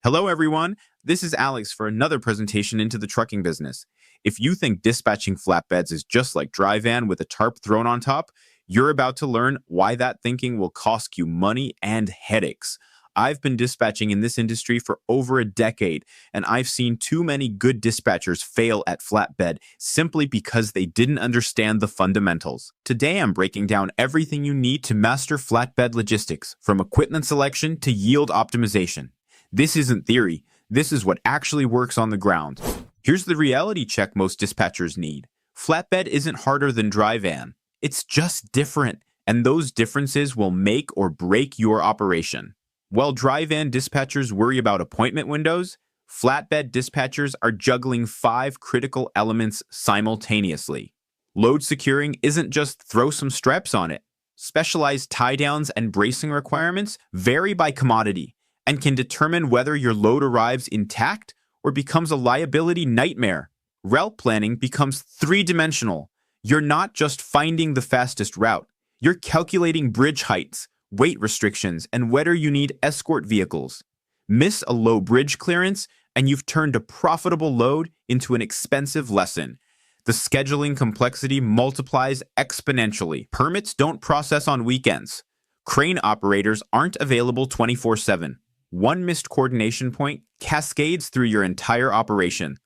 Hello, everyone. This is Alex for another presentation into the trucking business. If you think dispatching flatbeds is just like dry van with a tarp thrown on top, you're about to learn why that thinking will cost you money and headaches. I've been dispatching in this industry for over a decade, and I've seen too many good dispatchers fail at flatbed simply because they didn't understand the fundamentals. Today, I'm breaking down everything you need to master flatbed logistics, from equipment selection to yield optimization. This isn't theory. This is what actually works on the ground. Here's the reality check most dispatchers need. Flatbed isn't harder than dry van. It's just different, and those differences will make or break your operation. While dry van dispatchers worry about appointment windows, flatbed dispatchers are juggling 5 critical elements simultaneously. Load securing isn't just throw some straps on it. Specialized tie downs and bracing requirements vary by commodity and can determine whether your load arrives intact or becomes a liability nightmare. Route planning becomes 3-dimensional. You're not just finding the fastest route. You're calculating bridge heights, weight restrictions, and whether you need escort vehicles. Miss a low bridge clearance, and you've turned a profitable load into an expensive lesson. The scheduling complexity multiplies exponentially. Permits don't process on weekends. Crane operators aren't available 24/7. One missed coordination point cascades through your entire operation.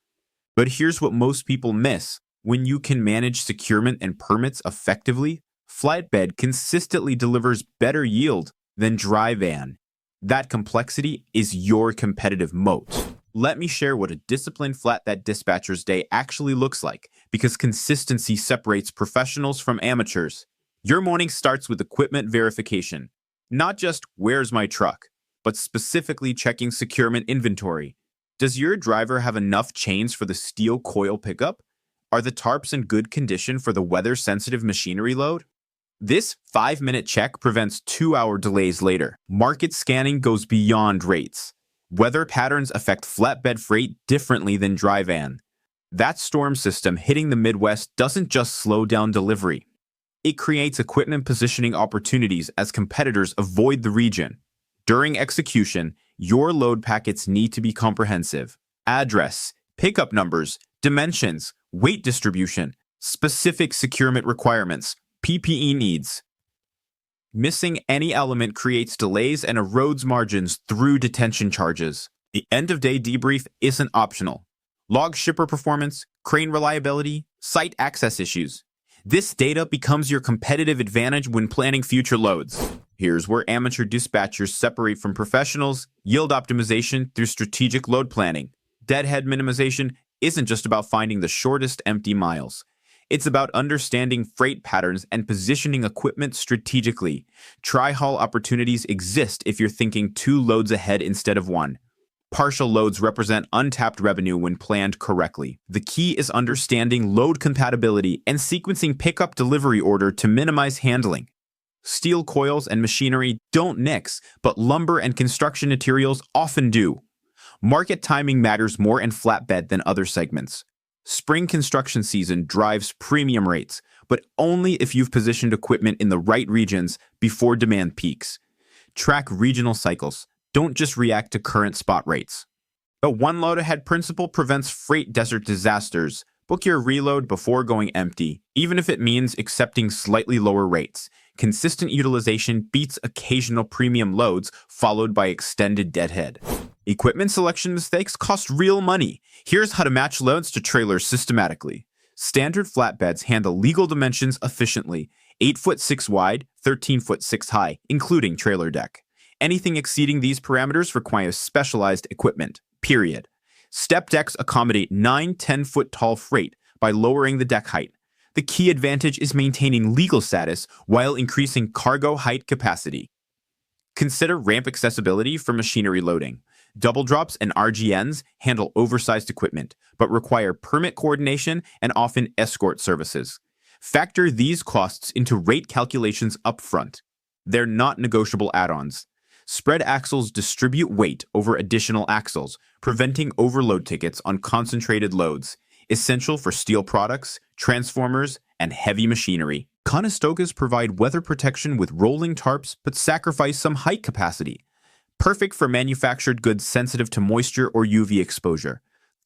But here's what most people miss. When you can manage securement and permits effectively, flatbed consistently delivers better yield than dry van. That complexity is your competitive moat. Let me share what a disciplined flatbed dispatcher's day actually looks like, because consistency separates professionals from amateurs. Your morning starts with equipment verification. Not just, where's my truck, but specifically checking securement inventory. Does your driver have enough chains for the steel coil pickup? Are the tarps in good condition for the weather-sensitive machinery load? This 5-minute check prevents 2-hour delays later. Market scanning goes beyond rates. Weather patterns affect flatbed freight differently than dry van. That storm system hitting the Midwest doesn't just slow down delivery. It creates equipment positioning opportunities as competitors avoid the region. During execution, your load packets need to be comprehensive. Address, pickup numbers, dimensions, weight distribution, specific securement requirements, PPE needs. Missing any element creates delays and erodes margins through detention charges. The end-of-day debrief isn't optional. Log shipper performance, crane reliability, site access issues. This data becomes your competitive advantage when planning future loads. Here's where amateur dispatchers separate from professionals: yield optimization through strategic load planning. Deadhead minimization isn't just about finding the shortest empty miles. It's about understanding freight patterns and positioning equipment strategically. Tri-haul opportunities exist if you're thinking 2 loads ahead instead of 1. Partial loads represent untapped revenue when planned correctly. The key is understanding load compatibility and sequencing pickup delivery order to minimize handling. Steel coils and machinery don't mix, but lumber and construction materials often do. Market timing matters more in flatbed than other segments. Spring construction season drives premium rates, but only if you've positioned equipment in the right regions before demand peaks. Track regional cycles. Don't just react to current spot rates. A one-load-ahead principle prevents freight desert disasters. Book your reload before going empty, even if it means accepting slightly lower rates. Consistent utilization beats occasional premium loads followed by extended deadhead. Equipment selection mistakes cost real money. Here's how to match loads to trailers systematically. Standard flatbeds handle legal dimensions efficiently: 8 foot 6 wide, 13 foot 6 high, including trailer deck. Anything exceeding these parameters requires specialized equipment, period. Step decks accommodate 9-10 foot tall freight by lowering the deck height. The key advantage is maintaining legal status while increasing cargo height capacity. Consider ramp accessibility for machinery loading. Double drops and RGNs handle oversized equipment, but require permit coordination and often escort services. Factor these costs into rate calculations upfront. They're not negotiable add-ons. Spread axles distribute weight over additional axles, preventing overload tickets on concentrated loads, essential for steel products, transformers, and heavy machinery. Conestogas provide weather protection with rolling tarps but sacrifice some height capacity. Perfect for manufactured goods sensitive to moisture or UV exposure.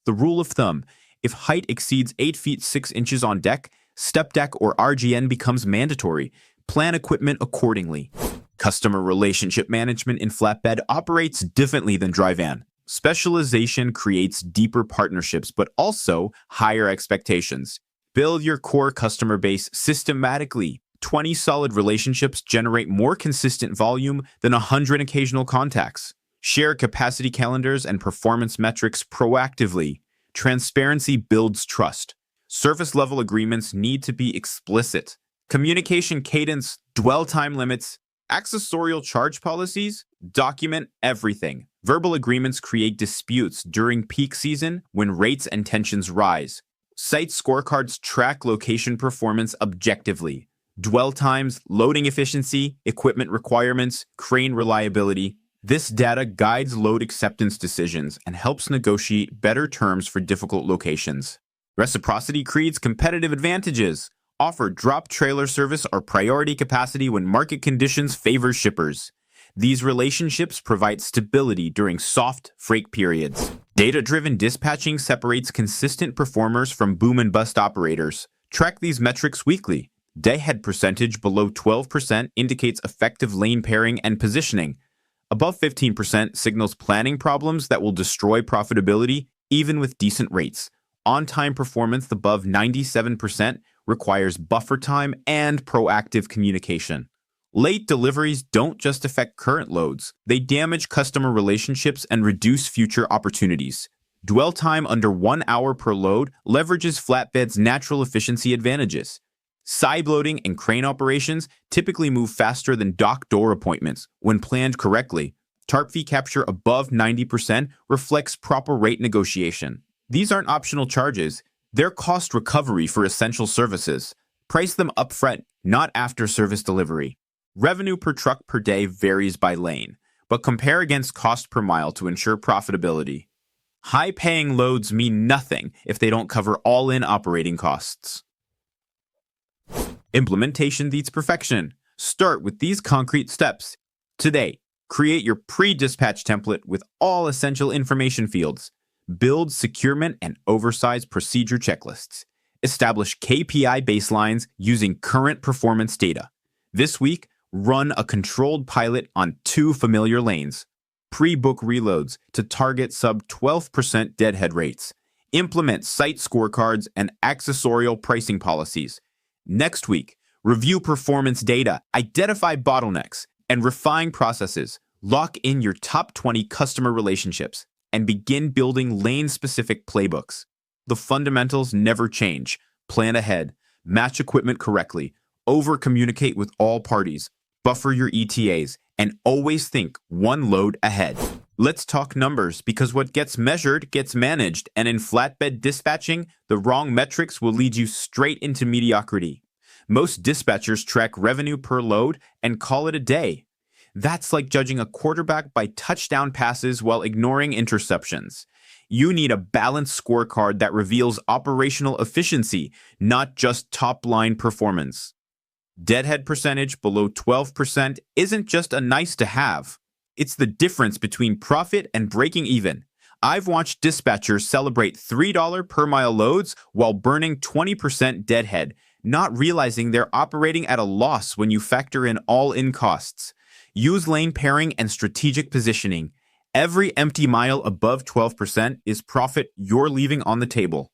The rule of thumb: if height exceeds 8 feet 6 inches on deck, step deck or RGN becomes mandatory. Plan equipment accordingly. Customer relationship management in flatbed operates differently than dry van. Specialization creates deeper partnerships, but also higher expectations. Build your core customer base systematically. 20 solid relationships generate more consistent volume than 100 occasional contacts. Share capacity calendars and performance metrics proactively. Transparency builds trust. Service level agreements need to be explicit. Communication cadence, dwell time limits, accessorial charge policies, document everything. Verbal agreements create disputes during peak season when rates and tensions rise. Site scorecards track location performance objectively. Dwell times, loading efficiency, equipment requirements, crane reliability. This data guides load acceptance decisions and helps negotiate better terms for difficult locations. Reciprocity creates competitive advantages. Offer drop trailer service or priority capacity when market conditions favor shippers. These relationships provide stability during soft freight periods. Data-driven dispatching separates consistent performers from boom and bust operators. Track these metrics weekly. Deadhead percentage below 12% indicates effective lane pairing and positioning. Above 15% signals planning problems that will destroy profitability even with decent rates. On-time performance above 97% requires buffer time and proactive communication. Late deliveries don't just affect current loads, they damage customer relationships and reduce future opportunities. Dwell time under 1 hour per load leverages flatbed's natural efficiency advantages. Side loading and crane operations typically move faster than dock door appointments when planned correctly. Tarp fee capture above 90% reflects proper rate negotiation. These aren't optional charges, they're cost recovery for essential services. Price them upfront, not after service delivery. Revenue per truck per day varies by lane, but compare against cost per mile to ensure profitability. High-paying loads mean nothing if they don't cover all-in operating costs. Implementation beats perfection. Start with these concrete steps. Today, create your pre-dispatch template with all essential information fields. Build securement and oversized procedure checklists. Establish KPI baselines using current performance data. This week, run a controlled pilot on 2 familiar lanes. Pre-book reloads to target sub 12% deadhead rates. Implement site scorecards and accessorial pricing policies. Next week, review performance data, identify bottlenecks, and refine processes. Lock in your top 20 customer relationships and begin building lane-specific playbooks. The fundamentals never change. Plan ahead, match equipment correctly, over-communicate with all parties, buffer your ETAs, and always think one load ahead. Let's talk numbers, because what gets measured gets managed, and in flatbed dispatching, the wrong metrics will lead you straight into mediocrity. Most dispatchers track revenue per load and call it a day. That's like judging a quarterback by touchdown passes while ignoring interceptions. You need a balanced scorecard that reveals operational efficiency, not just top-line performance. Deadhead percentage below 12% isn't just a nice to have. It's the difference between profit and breaking even. I've watched dispatchers celebrate $3 per mile loads while burning 20% deadhead, not realizing they're operating at a loss when you factor in all-in costs. Use lane pairing and strategic positioning. Every empty mile above 12% is profit you're leaving on the table.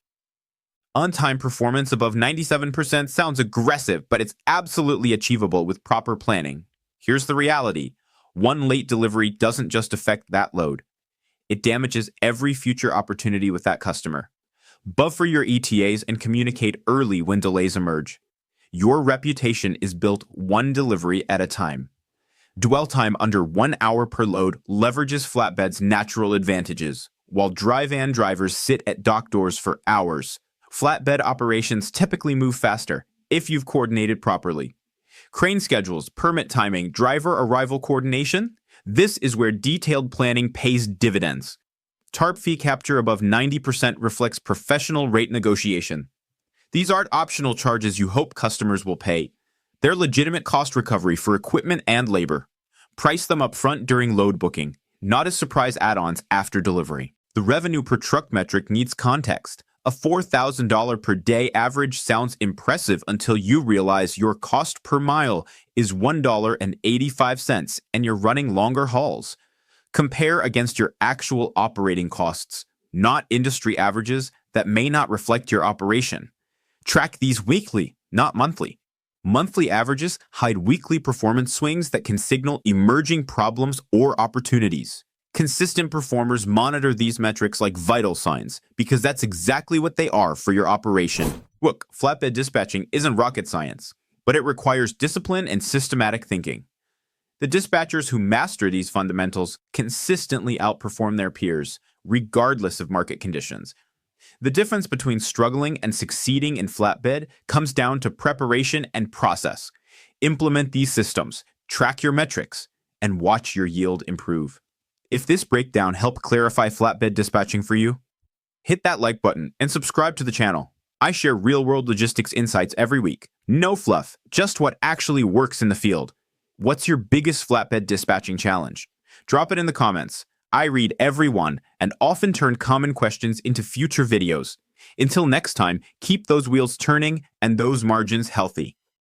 On-time performance above 97% sounds aggressive, but it's absolutely achievable with proper planning. Here's the reality. One late delivery doesn't just affect that load. It damages every future opportunity with that customer. Buffer your ETAs and communicate early when delays emerge. Your reputation is built one delivery at a time. Dwell time under 1 hour per load leverages flatbed's natural advantages, while dry van drivers sit at dock doors for hours. Flatbed operations typically move faster if you've coordinated properly. Crane schedules, permit timing, driver arrival coordination. This is where detailed planning pays dividends. Tarp fee capture above 90% reflects professional rate negotiation. These aren't optional charges you hope customers will pay. They're legitimate cost recovery for equipment and labor. Price them up front during load booking. not as surprise add-ons after delivery. The revenue per truck metric needs context. A $4,000 per day average sounds impressive until you realize your cost per mile is $1.85 and you're running longer hauls. Compare against your actual operating costs, not industry averages that may not reflect your operation. Track these weekly, not monthly. Monthly averages hide weekly performance swings that can signal emerging problems or opportunities. Consistent performers monitor these metrics like vital signs because that's exactly what they are for your operation. Look, flatbed dispatching isn't rocket science, but it requires discipline and systematic thinking. The dispatchers who master these fundamentals consistently outperform their peers, regardless of market conditions. The difference between struggling and succeeding in flatbed comes down to preparation and process. Implement these systems, track your metrics, and watch your yield improve. If this breakdown helped clarify flatbed dispatching for you, hit that like button and subscribe to the channel. I share real-world logistics insights every week. No fluff, just what actually works in the field. What's your biggest flatbed dispatching challenge? Drop it in the comments. I read every one and often turn common questions into future videos. Until next time, keep those wheels turning and those margins healthy.